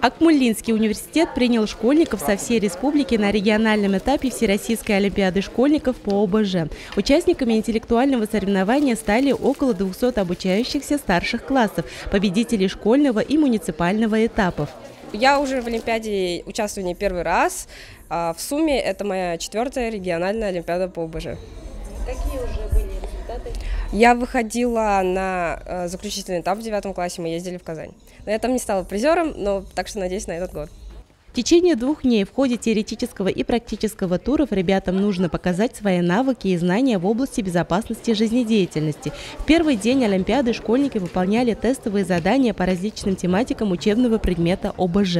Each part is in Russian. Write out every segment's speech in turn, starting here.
Акмуллинский университет принял школьников со всей республики на региональном этапе Всероссийской олимпиады школьников по ОБЖ. Участниками интеллектуального соревнования стали около 200 обучающихся старших классов, победителей школьного и муниципального этапов. Я уже в Олимпиаде участвую не первый раз. В сумме это моя 4-я региональная олимпиада по ОБЖ. Какие уже были результаты? Я выходила на заключительный этап в 9 классе, мы ездили в Казань. Но я там не стала призером, но так что надеюсь на этот год. В течение 2 дней в ходе теоретического и практического туров ребятам нужно показать свои навыки и знания в области безопасности жизнедеятельности. В первый день Олимпиады школьники выполняли тестовые задания по различным тематикам учебного предмета ОБЖ.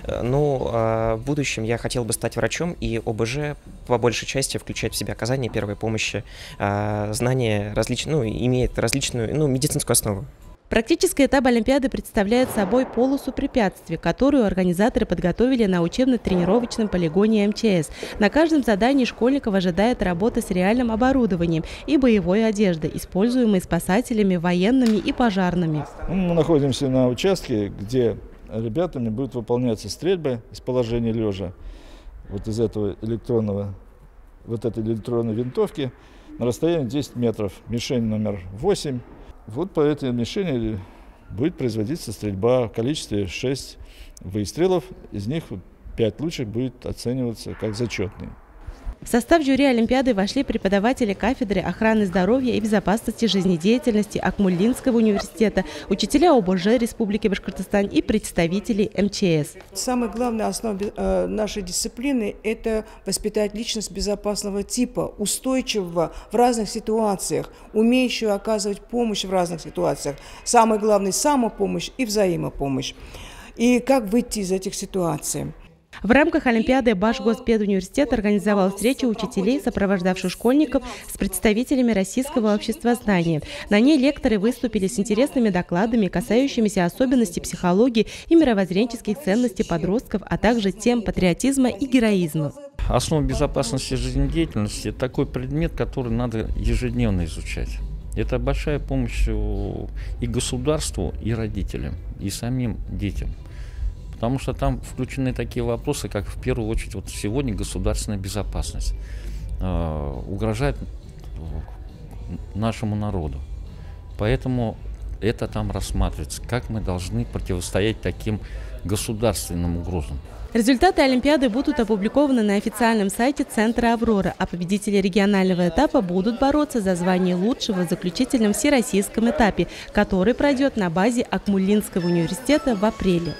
В будущем я хотел бы стать врачом, и ОБЖ по большей части включает в себя оказание первой помощи, знания имеет различную медицинскую основу. Практический этап Олимпиады представляет собой полосу препятствий, которую организаторы подготовили на учебно-тренировочном полигоне МЧС. На каждом задании школьников ожидает работа с реальным оборудованием и боевой одеждой, используемой спасателями, военными и пожарными. Мы находимся на участке, где ребятами будет выполняться стрельбы из положения лежа из этой электронной винтовки на расстоянии 10 метров. Мишень номер 8. По этой мишени будет производиться стрельба в количестве 6 выстрелов, из них 5 лучших будет оцениваться как зачетные. В состав жюри Олимпиады вошли преподаватели кафедры охраны здоровья и безопасности жизнедеятельности Акмуллинского университета, учителя ОБЖ Республики Башкортостан и представители МЧС. Самая главная основа нашей дисциплины – это воспитать личность безопасного типа, устойчивого в разных ситуациях, умеющего оказывать помощь в разных ситуациях. Самое главное – самопомощь и взаимопомощь. И как выйти из этих ситуаций. В рамках Олимпиады Башгоспедуниверситет организовал встречу учителей, сопровождавших школьников, с представителями Российского общества знания. На ней лекторы выступили с интересными докладами, касающимися особенностей психологии и мировоззренческих ценностей подростков, а также тем патриотизма и героизма. Основа безопасности жизнедеятельности – это такой предмет, который надо ежедневно изучать. Это большая помощь и государству, и родителям, и самим детям. Потому что там включены такие вопросы, как в первую очередь сегодня государственная безопасность угрожает нашему народу. Поэтому это там рассматривается, как мы должны противостоять таким государственным угрозам. Результаты Олимпиады будут опубликованы на официальном сайте Центра «Аврора», а победители регионального этапа будут бороться за звание лучшего в заключительном всероссийском этапе, который пройдет на базе Акмуллинского университета в апреле.